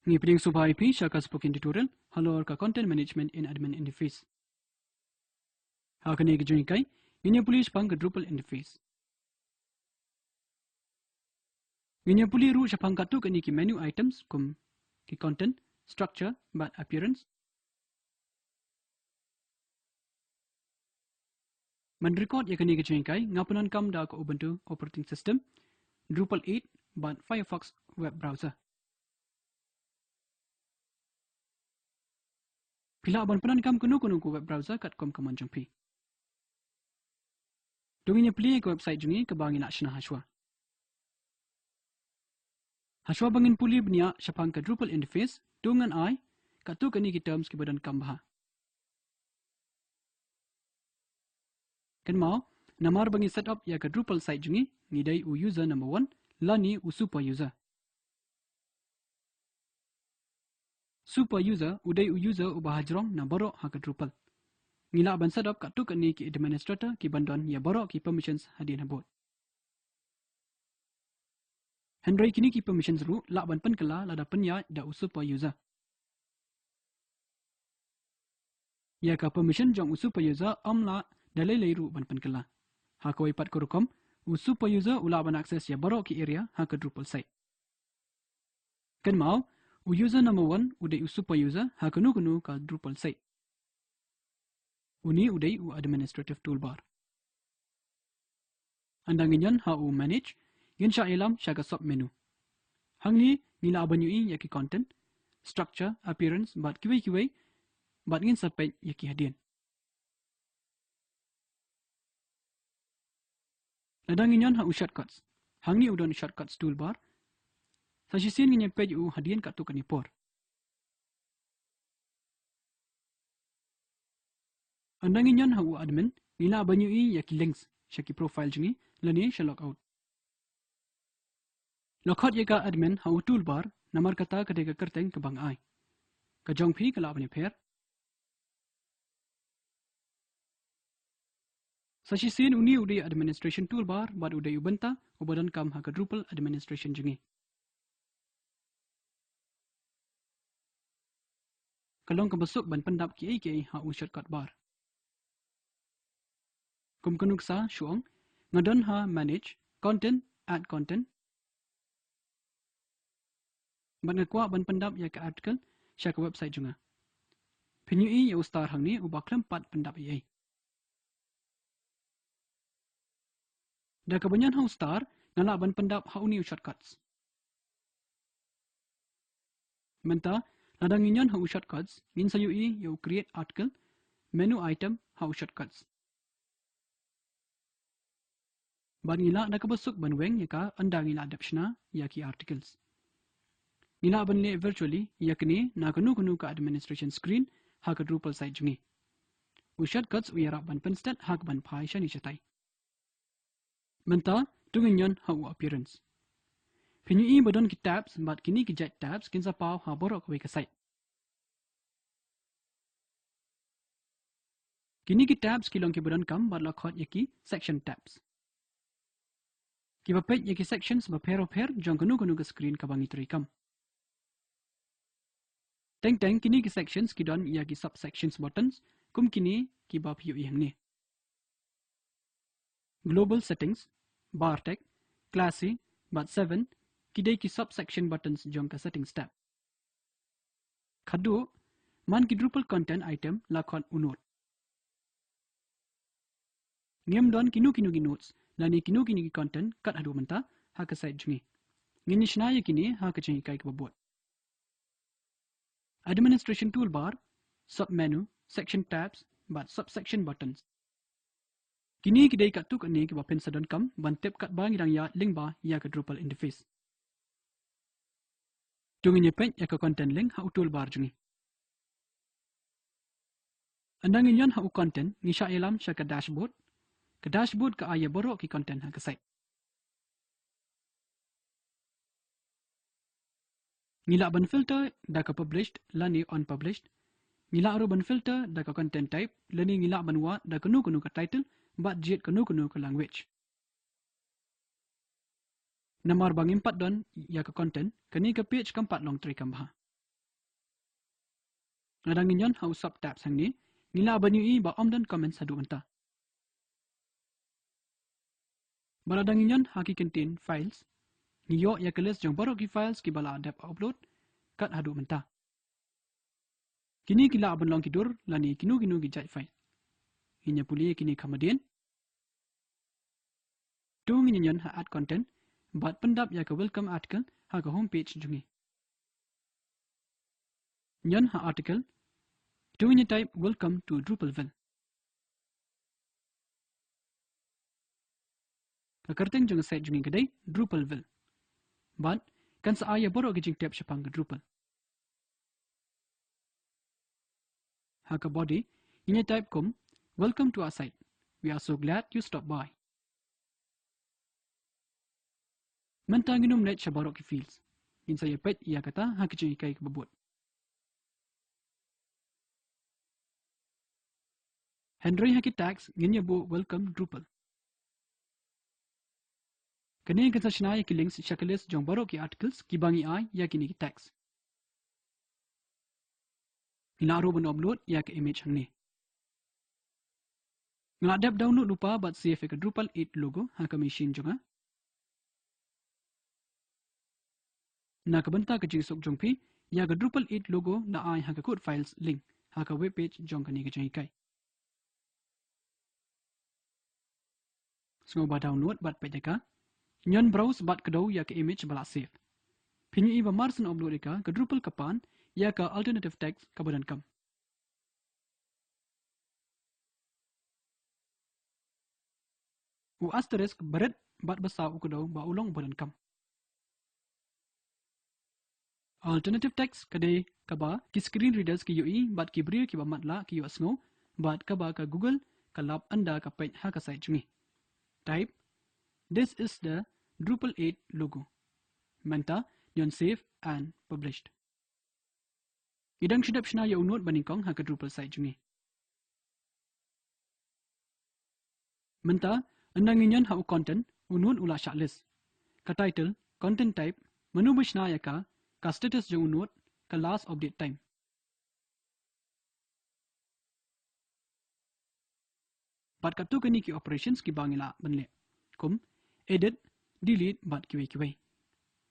Ngi pring subhai pi shaka spoken tutorial halor ka content management in admin interface. Hakani ki juni kai inya pulis pang ka Drupal interface. Inya puli ru shapang ka tu kani ki menu items kum ki content, structure, but appearance. Man record ya kani ki juni kai ngapunan kam da ko Ubuntu operating system, Drupal 8 but Firefox web browser. Pila ban panan kam kuno ko web browser kat kom kaman jangpi. Dunginya pli ko website jungi ka bangi nak shna hashwa. Hashwa bangin puli bnia shapang ka Drupal interface dungan ai ka tu kani ki terms ki badan kam baha. Kan mau namar bangi setup ya ka Drupal site jungi ngidai u user number 1 lani u super user. Super user udai u user u bahajrong na borok ha ka Drupal. Ngila ban setup ka tu kani ki administrator ki bandon ya borok ki permissions hadin habot. Hendrai kini ki permissions ru la ban pen kala lada penya da u super user. Ya ka permission jong u super user amla dalai leiru ban pen kala. Ha ka wipat kurukom u super user ula ban akses ya borok ki area ha ka Drupal site. Kan mau u user number 1 udai u super user ha kanu ka Drupal site. Uni udai u administrative toolbar. Andangin ha u manage yin sha ilam sha ka sub menu. Hangni nila abanyui ya ki content, structure, appearance bat kiwai bat ngin sapet ya ki hadian. Ladangin ha u shortcuts. Hangni udon shortcuts toolbar. Sasisin nginya page u hadian kat tu kanipor. Andangin ha u admin nila abanyui ya ki links sha ki profile jungi lani sha log out. Logout ye ka admin ha u toolbar namar kata kadega kerteng ke bang ai. Ka jong phi kala bani pher. Sasisin uni udai administration toolbar bat udai ubenta ubadan kam ha ka Drupal administration jungi. Kalong ka besuk ban pendap ki ha u shortcut bar. Kum kanuksa shuang ngadon ha manage content add content. Ban ngakwa ban pendap ya ka article sya ka website junga. Penyui ya ustar hangni ubaklam pat pendap ye. Da kebanyan ha ustar nala ban pendap ha uni shortcuts. Menta ladang inyan ha shortcuts ngin sayui ya create article menu item ha shortcuts. Ban ngila da kabasuk ban weng ya ka anda ngila adaptiona ya ki articles. Ngila ban le virtually ya kini na kanu ka administration screen ha ka Drupal site jungi. U shortcuts u yarap ban penstat ha ka ban phai shani chatai. Menta tunginyan ha u appearance. Penyui badon ki tabs bat kini ki jet tabs kin sa pau ha borok ka site. Kini ki tabs kilong ki badon kam bat lakhot ya ki section tabs. Ki bapet ya ki sections ba pair jong kanu ka screen ka bangi terikam. Teng kini ki sections ki don ya ki subsections buttons kum kini ki ba piu yang ni. Global settings, bar tag, classy, bat 7 kidai ki subsection buttons jong ka settings tab. Khadu man ki Drupal content item lakhot unot. Ngem don kinu ki notes lani kinu ki content kat hadu menta ha ka site jungi. Ngini shna ya kini ha ka chingi kai ka babot. Administration toolbar, sub-menu, section tabs, but subsection buttons. Kini kidai kat tu kani ki bapen sadon kam ban tep kat bang idang ya link ba ya ka Drupal interface. Tungin ye pen ya ka content link ha u toolbar jungi. Andangin yan ha u content ni sya ilam sya ka dashboard. Ka dashboard ka aya borok ki content ha ka site. Ngila ban filter da ka published lani unpublished. Ngila aru ban filter da ka content type lani ngila ban wa da kanu ka title bat jet kanu ka language. Namar bang impat don ya ka content kani ka page kampat long tray kam ha. Ngadangin yon hau subtabs hang ni, ngila banyui ba omdan comments hadu banta. Baladangin yon haki contain files, niyo ya keles jang baru ki files ki bala adap upload, kat hadu banta. Kini kila aban long kidur, lani kinu ki jai file. Hinya puli kini kemudian, tu nginyan ha add content, bat pendap ya ke welcome article ha ke homepage jungi. Nyan ha article, tu nginyan type welcome to Drupalville. Kakarteng jung site jungi kedai Drupalville. Bat kan saaya baru ke jing tab syapang ke Drupal. Ha ke body, nginyan type kum, welcome to our site. We are so glad you stopped by. Mentang inum net syabarok ki fields. In saya pet ia kata ha kecing ikai ke bebut. Henry haki tags nginya bu welcome Drupal. Kini kan sa sinaya ki links syakalis jong barok ki articles ki bangi ai ya kini ki tags. Inaro ben upload ya ke image hang ni. Ngadap download lupa bat save ke Drupal 8 logo ha ke machine jonga. Na ke benta ke jing sok jong pi ya ke Drupal 8 logo na ai ha ke code files link ha ke web page jong kani ke jang ikai. Sengo ba download bat pejaka. Nyon browse bat kedau ya ke image bala save. Pinyu iba marsen upload ika ke Drupal kapan ya ke alternative text ke badan kam. U asterisk berat bat besar u kedau ba ulong badan kam. Alternative text kadai kaba ki screen readers ki UI bat ki beri ki ba matla ki asngo bat kaba ka Google ka lab anda ka page ha ka site jungi. Type this is the Drupal 8 logo. Menta yon save and published. Idang shidap shna ya unut baningkong ha ka Drupal site jungi. Menta andang inyan ha u content unut ula shortlist. Ka title, content type, menu bishna ya ka status jong unut ka last update time. Bat ka tu kani ki operations ki bangila banle. Kum edit, delete bat kiwai.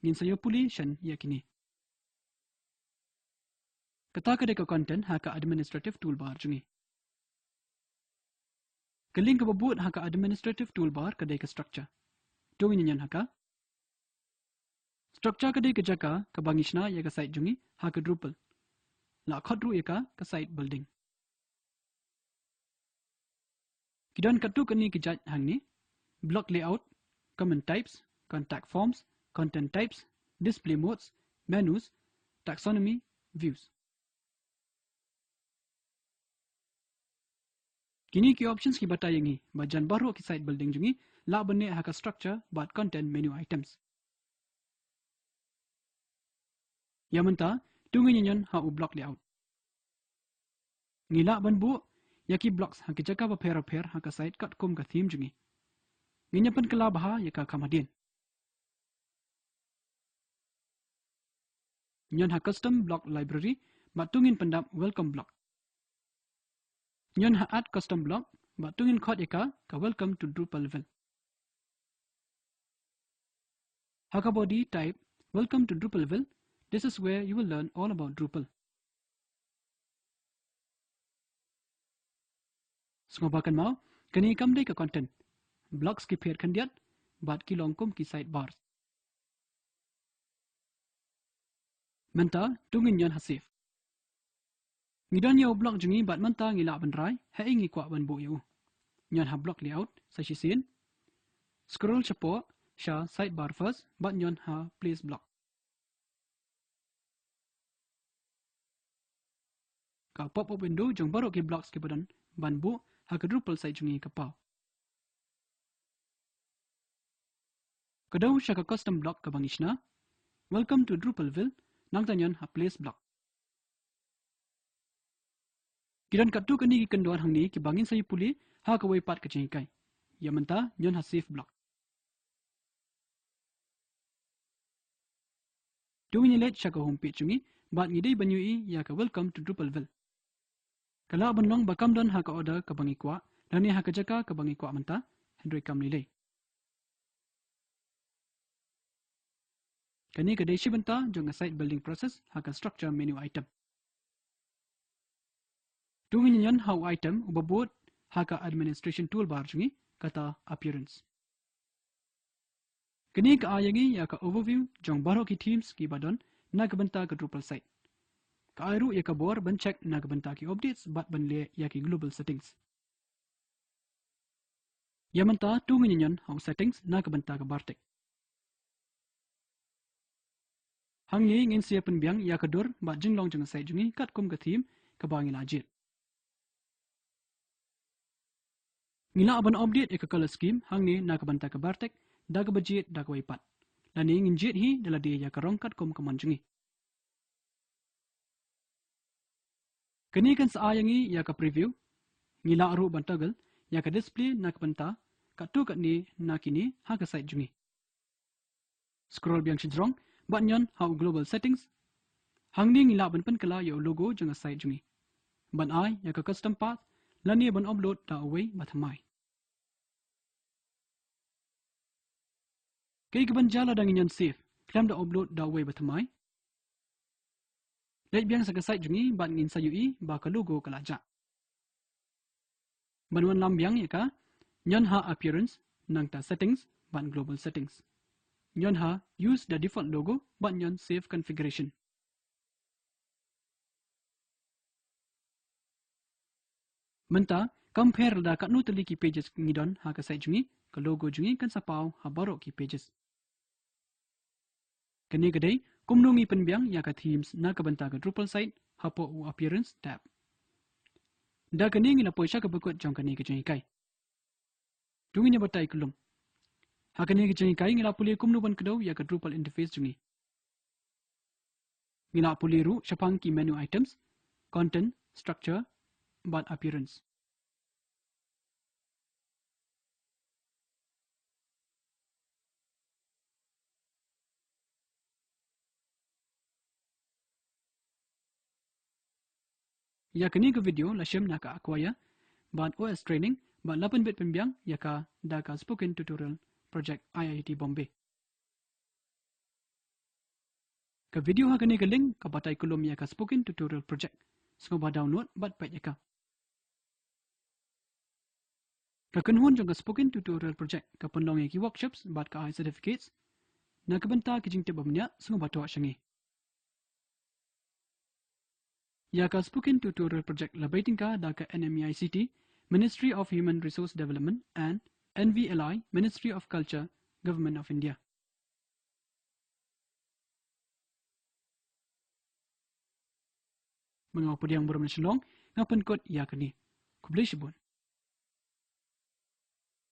Ngin sayo puli shan ya kini. Kata ka deka content ha ka administrative toolbar jungi. Kaling ka babut ha ka administrative toolbar ka deka structure. Tu nyan ha ka structure ka deka jaka ka bangishna ya ka site jungi ha ka Drupal. La khodru ya ka site building. Kidan katu kani ki jaj hang ni block layout, comment types, contact forms, content types, display modes, menus, taxonomy, views. Kini ki options ki batayangi bajan baru ki site building jungi la benne ha ka structure but content menu items. Yamanta tungin nyan ha u block layout. Ngila ban bu yaki blocks ha ki jaka ba pair ha ka site kat kum ka theme jungi. Nginya pan kala baha ya ka kamadin. Nyan ha custom block library batungin pendap welcome block. Nyan ha add custom block batungin khot ya ka welcome to Drupalville. Ha ka body type welcome to Drupalville. This is where you will learn all about Drupal. Sengobakan mau kani kamdai ka content. Blocks ki pher khandiat bat ki longkum ki sidebars. Menta tungin nyan ha save. Ngidan yaw block jungi bat menta ngila bandrai ha ingi kwa ban bu yu. Nyan ha block layout sa shisin. Scroll chapo sha sidebar first bat nyan ha place block. Ka pop up window jong baru ki blocks ki badan ban bu ha ka Drupal site jungi ka pau. Kadau sha ka custom block ka bangishna. Welcome to Drupalville nang tanyan ha place block. Kidan katu kani ki kendor hang ni ki bangin sayu puli ha ka wai pat ka cengkai. Yamanta nyan ha save block. Tu nyelet sha ka homepage jungi bat ngidai banyui ya ka welcome to Drupalville. Kalau benlong bakam don haka order ke bangi kuat, dan ni haka jaka ke bangi kuat mentah, Henry kam nilai. Kini ke desi bentah jong site building process haka structure menu item. Tungin yan how item ubabot haka administration toolbar jungi kata appearance. Kini ke ayangi ya ka overview jong baro ki teams ki badon na ke bentah ke Drupal site. Ka airu ya ka bor ban check na ke bentah ki updates bat ban le ya ki global settings. Ya mentah tungin yan how settings na ke bentah ke bartek. Hang ni ngin siya penbiang ya kedur bat jenglong jeng site jungi kat kum ke theme ke bangi lajit. Ngila aban update ke color scheme hang ni na ke bentah ke bartek da ke bejit da ke waipat. Lani ngin jit hi dala dia ya ke rongkat kum ke manjungi. Kini kan saayangi ya ke preview ngila aru ban toggle ya ke display na ke bentah kat tu kat ni na kini ha ke site jungi. Scroll biang cenderung bat nyon how global settings hang ni ngila ban pen kala ya logo jeng site jungi. Ban ai ya ke custom path lani ban upload da away bathamai. Kay ke ban jala dang nyon save klam da upload da away bathamai. Let biang sa site jungi bat ngin sa UI ba ka logo kalaja. Ban wan lam biang ya ka nyon ha appearance nang ta settings ban global settings. Nyon ha use the default logo ban nyon save configuration. Menta compare da kat nu teli ki pages ngidon ha ka site jungi ka logo jungi kan sapau ha baro ki pages. Kini kedai kumnungi penbiang ya ka themes na ka benta ka Drupal site ha po u appearance tab. Da kini ngina po siya ka bekut jong kini ke jungi kai. Jungi nya batai kulum. Ha kini ke jungi kai ngila puli kumnu ban kedau ya ka Drupal interface jungi. Ngila puli ru syapang ki menu items, content, structure, but appearance. Ya kini ke video la syem na ka akwaya, ban OS training, ban 8-bit penbiang ya ka da ka spoken tutorial project IIT Bombay. Ka video ha kini ke link ka batai kulum ya ka spoken tutorial project. Semua download bat pat ya ka. Ka kenhun jong ka spoken tutorial project ka penlong ya ki workshops bat ka I certificates. Na ka benta ki jing tebamnya semua batu syangi. Ya ka spoken tutorial project labai tingka da ka NMEICT, Ministry of Human Resource Development and NVLI, Ministry of Culture, Government of India. Mengapa dia yang bermenselong, ngapan kot ya kini. Kublai sibun.